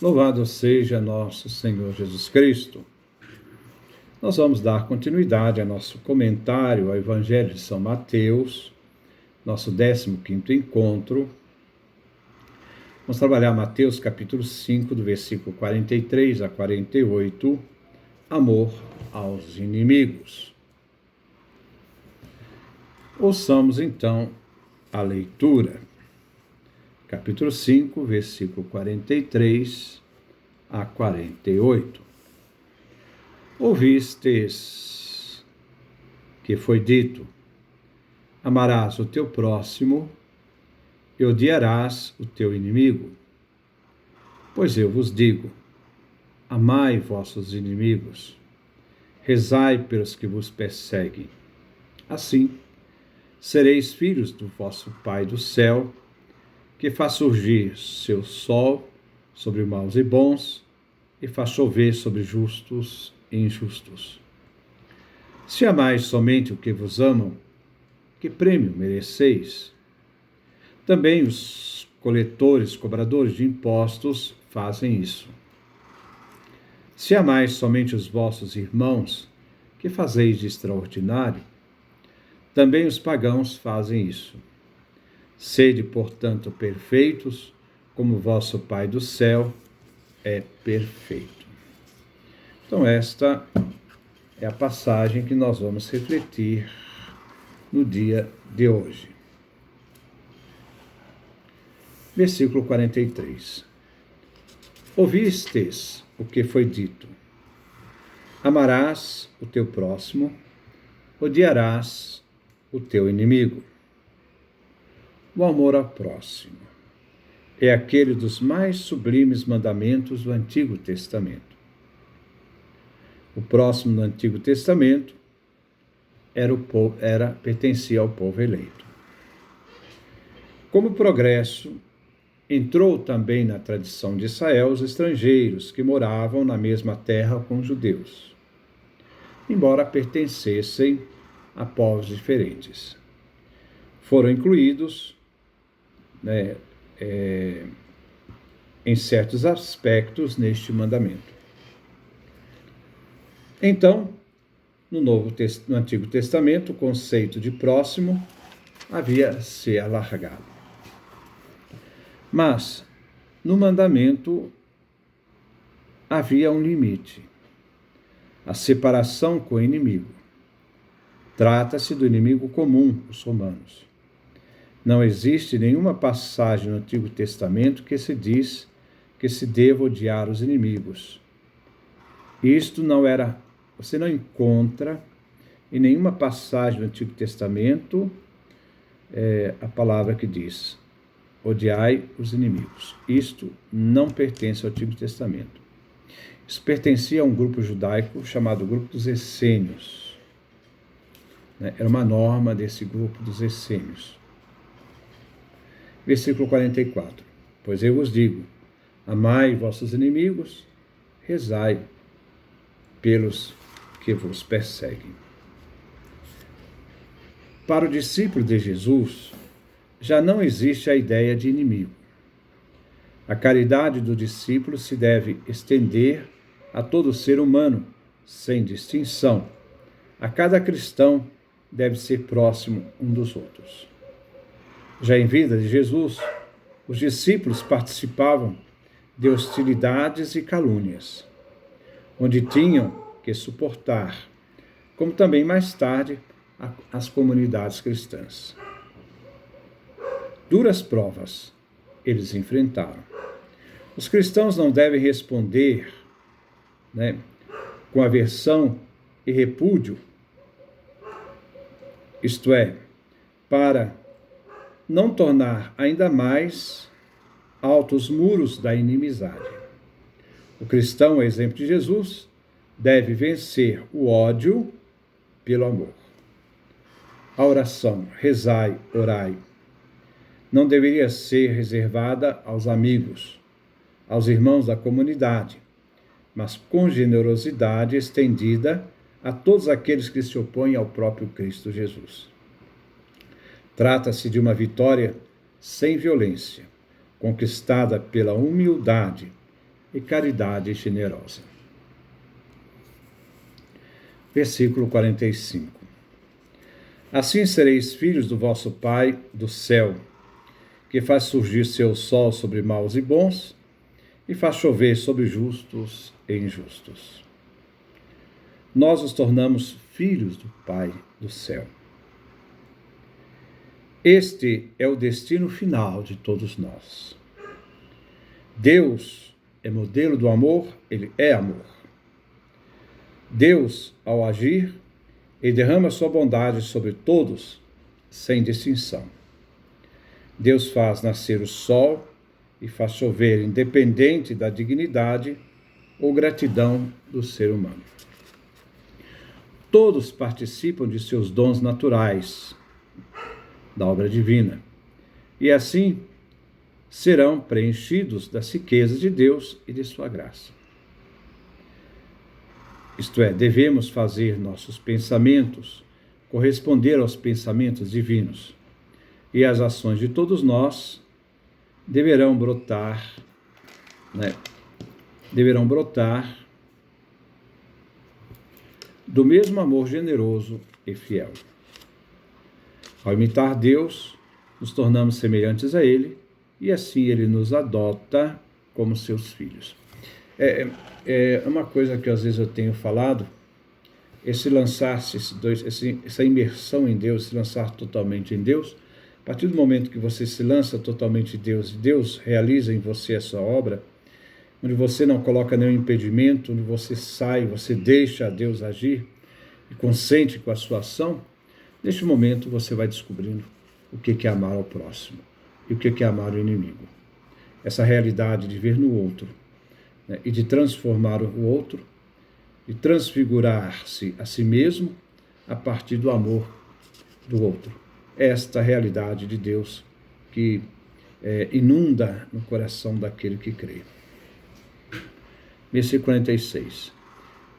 Louvado seja nosso Senhor Jesus Cristo. Nós vamos dar continuidade ao nosso comentário ao Evangelho de São Mateus, nosso 15º encontro. Vamos trabalhar Mateus capítulo 5, do versículo 43 a 48, amor aos inimigos. Ouçamos então a leitura. Capítulo 5, versículo 43 a 48. Ouvistes que foi dito: amarás o teu próximo e odiarás o teu inimigo. Pois eu vos digo: amai vossos inimigos, rezai pelos que vos perseguem. Assim, sereis filhos do vosso Pai do céu, que faz surgir seu sol sobre maus e bons, e faz chover sobre justos e injustos. Se amais somente o que vos amam, que prêmio mereceis? Também os cobradores de impostos, fazem isso. Se amais somente os vossos irmãos, que fazeis de extraordinário? Também os pagãos fazem isso. Sede, portanto, perfeitos, como vosso Pai do céu é perfeito. Então, esta é a passagem que nós vamos refletir no dia de hoje. Versículo 43. Ouvistes o que foi dito: amarás o teu próximo, odiarás o teu inimigo. O amor ao próximo é aquele dos mais sublimes mandamentos do Antigo Testamento. O próximo no Antigo Testamento pertencia ao povo eleito. Como progresso, entrou também na tradição de Israel os estrangeiros que moravam na mesma terra com os judeus, embora pertencessem a povos diferentes. Foram incluídos em certos aspectos neste mandamento. Então, no Antigo Testamento, o conceito de próximo havia se alargado. Mas, no mandamento, havia um limite: a separação com o inimigo. Trata-se do inimigo comum, os romanos. Não existe nenhuma passagem no Antigo Testamento que se diz que se deva odiar os inimigos. Você não encontra em nenhuma passagem do Antigo Testamento a palavra que diz: odiai os inimigos. Isto não pertence ao Antigo Testamento. Isso pertencia a um grupo judaico chamado grupo dos essênios. Era uma norma desse grupo dos essênios. Versículo 44. Pois eu vos digo: amai vossos inimigos, rezai pelos que vos perseguem. Para o discípulo de Jesus, já não existe a ideia de inimigo. A caridade do discípulo se deve estender a todo ser humano, sem distinção. A cada cristão deve ser próximo um dos outros. Já em vida de Jesus, os discípulos participavam de hostilidades e calúnias, onde tinham que suportar, como também mais tarde as comunidades cristãs. Duras provas eles enfrentaram. Os cristãos não devem responder com aversão e repúdio, isto é, para não tornar ainda mais altos os muros da inimizade. O cristão, a exemplo de Jesus, deve vencer o ódio pelo amor. A oração, rezai, orai, não deveria ser reservada aos amigos, aos irmãos da comunidade, mas com generosidade estendida a todos aqueles que se opõem ao próprio Cristo Jesus. Trata-se de uma vitória sem violência, conquistada pela humildade e caridade generosa. Versículo 45. Assim sereis filhos do vosso Pai do céu, que faz surgir seu sol sobre maus e bons, e faz chover sobre justos e injustos. Nós nos tornamos filhos do Pai do céu. Este é o destino final de todos nós. Deus é modelo do amor, ele é amor. Deus, ao agir, ele derrama sua bondade sobre todos, sem distinção. Deus faz nascer o sol e faz chover, independente da dignidade ou gratidão do ser humano. Todos participam de seus dons naturais, da obra divina, e assim serão preenchidos das riquezas de Deus e de sua graça. Isto é, devemos fazer nossos pensamentos corresponder aos pensamentos divinos, e as ações de todos nós deverão brotar do mesmo amor generoso e fiel. Ao imitar Deus, nos tornamos semelhantes a Ele, e assim Ele nos adota como seus filhos. É uma coisa que às vezes eu tenho falado, esse lançar-se, essa imersão em Deus, se lançar totalmente em Deus. A partir do momento que você se lança totalmente em Deus, e Deus realiza em você a sua obra, onde você não coloca nenhum impedimento, onde você sai, você deixa Deus agir e consente com a sua ação, neste momento você vai descobrindo o que é amar ao próximo e o que é amar o inimigo. Essa realidade de ver no outro, né, e de transformar o outro, de transfigurar-se a si mesmo a partir do amor do outro. Esta realidade de Deus que inunda no coração daquele que crê. Versículo 46.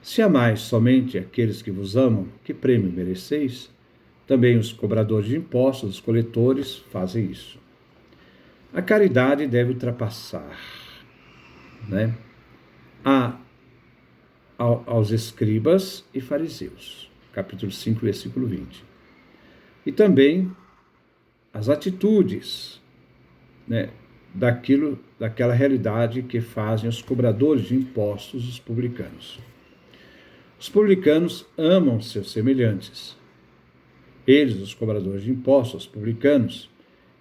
Se amais somente aqueles que vos amam, que prêmio mereceis? Também os cobradores de impostos, os coletores, fazem isso. A caridade deve ultrapassar, né, aos escribas e fariseus. Capítulo 5, versículo 20. E também as atitudes, né, daquela realidade que fazem os cobradores de impostos, os publicanos. Os publicanos amam seus semelhantes. Eles, os cobradores de impostos, os publicanos,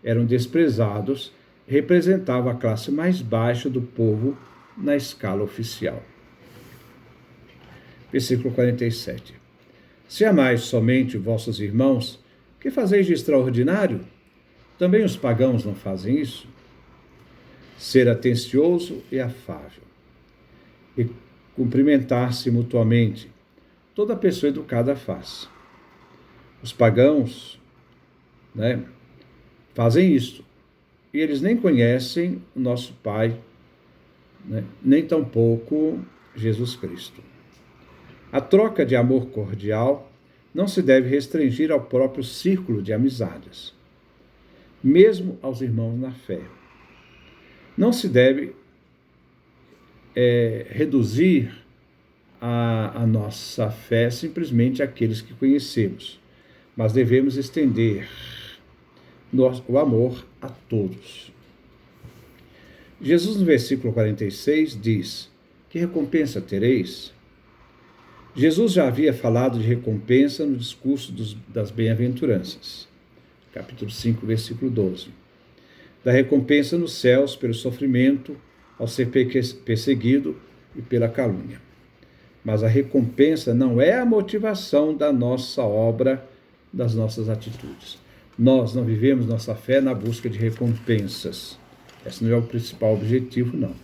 eram desprezados e representavam a classe mais baixa do povo na escala oficial. Versículo 47. Se amais somente vossos irmãos, que fazeis de extraordinário? Também os pagãos não fazem isso? Ser atencioso e afável, e cumprimentar-se mutuamente, toda pessoa educada faz. Os pagãos, né, fazem isso, e eles nem conhecem o nosso Pai, né, nem tampouco Jesus Cristo. A troca de amor cordial não se deve restringir ao próprio círculo de amizades, mesmo aos irmãos na fé. Não se deve reduzir a nossa fé simplesmente àqueles que conhecemos, mas devemos estender o amor a todos. Jesus, no versículo 46, diz: que recompensa tereis? Jesus já havia falado de recompensa no discurso das bem-aventuranças, capítulo 5, versículo 12. Da recompensa nos céus pelo sofrimento, ao ser perseguido e pela calúnia. Mas a recompensa não é a motivação da nossa obra, das nossas atitudes. Nós não vivemos nossa fé na busca de recompensas. Esse não é o principal objetivo, não.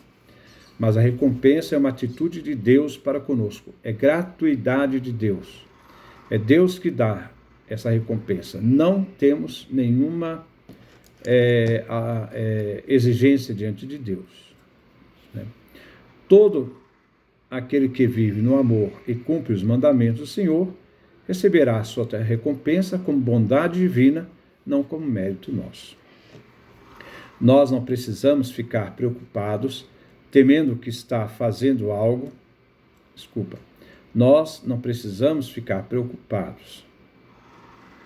Mas a recompensa é uma atitude de Deus para conosco. É gratuidade de Deus. É Deus que dá essa recompensa. Não temos nenhuma exigência diante de Deus. Né? Todo aquele que vive no amor e cumpre os mandamentos do Senhor receberá a sua recompensa como bondade divina, não como mérito nosso. Nós não precisamos ficar preocupados temendo que está fazendo algo, nós não precisamos ficar preocupados,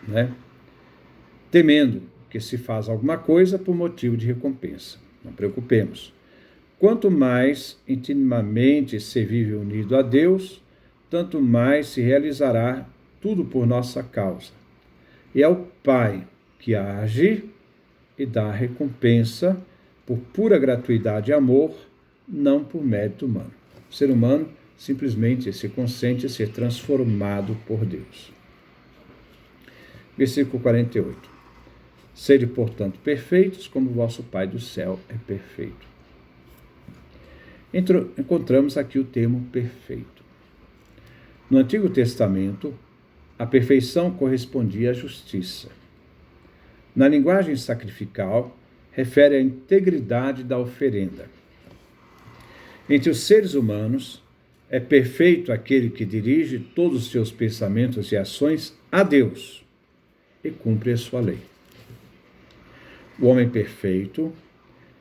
né? Temendo que se faz alguma coisa por motivo de recompensa. Não preocupemos. Quanto mais intimamente se vive unido a Deus, tanto mais se realizará tudo por nossa causa. E é o Pai que age e dá recompensa por pura gratuidade e amor, não por mérito humano. O ser humano simplesmente se consente ser transformado por Deus. Versículo 48. Sede, portanto, perfeitos, como vosso Pai do céu é perfeito. Encontramos aqui o termo perfeito. No Antigo Testamento, a perfeição correspondia à justiça. Na linguagem sacrificial, refere à integridade da oferenda. Entre os seres humanos, é perfeito aquele que dirige todos os seus pensamentos e ações a Deus e cumpre a sua lei. O homem perfeito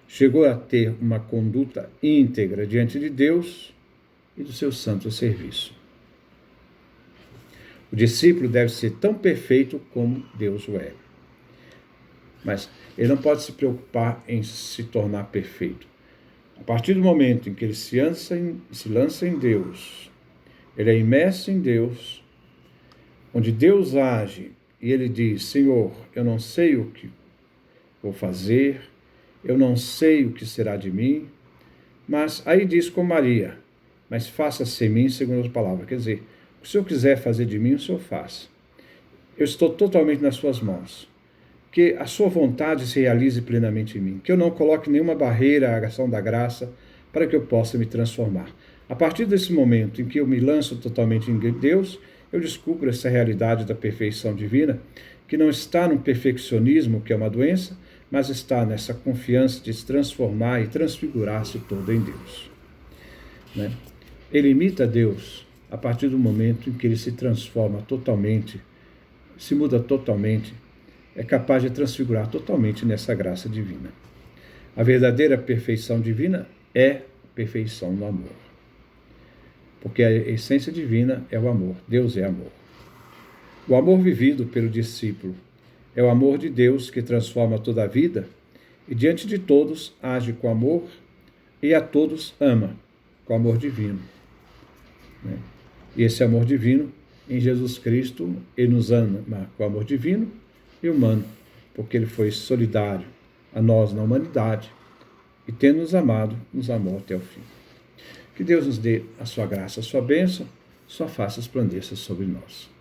chegou a ter uma conduta íntegra diante de Deus e do seu santo serviço. O discípulo deve ser tão perfeito como Deus o é. Mas ele não pode se preocupar em se tornar perfeito. A partir do momento em que ele se lança em Deus, ele é imerso em Deus, onde Deus age e ele diz: Senhor, eu não sei o que vou fazer, eu não sei o que será de mim, mas aí diz com Maria: mas faça-se em mim segundo a palavra. Quer dizer, o que o Senhor quiser fazer de mim, o Senhor faz. Eu estou totalmente nas suas mãos. Que a sua vontade se realize plenamente em mim. Que eu não coloque nenhuma barreira à ação da graça para que eu possa me transformar. A partir desse momento em que eu me lanço totalmente em Deus, eu descubro essa realidade da perfeição divina, que não está no perfeccionismo, que é uma doença, mas está nessa confiança de se transformar e transfigurar-se todo em Deus. Né? Ele imita Deus a partir do momento em que ele se transforma totalmente, se muda totalmente, é capaz de transfigurar totalmente nessa graça divina. A verdadeira perfeição divina é perfeição no amor. Porque a essência divina é o amor. Deus é amor. O amor vivido pelo discípulo é o amor de Deus que transforma toda a vida e diante de todos age com amor e a todos ama com amor divino. E esse amor divino, em Jesus Cristo, ele nos ama com amor divino e humano, porque ele foi solidário a nós na humanidade e, tendo nos amado, nos amou até o fim. Que Deus nos dê a sua graça, a sua bênção, sua face resplandeça sobre nós.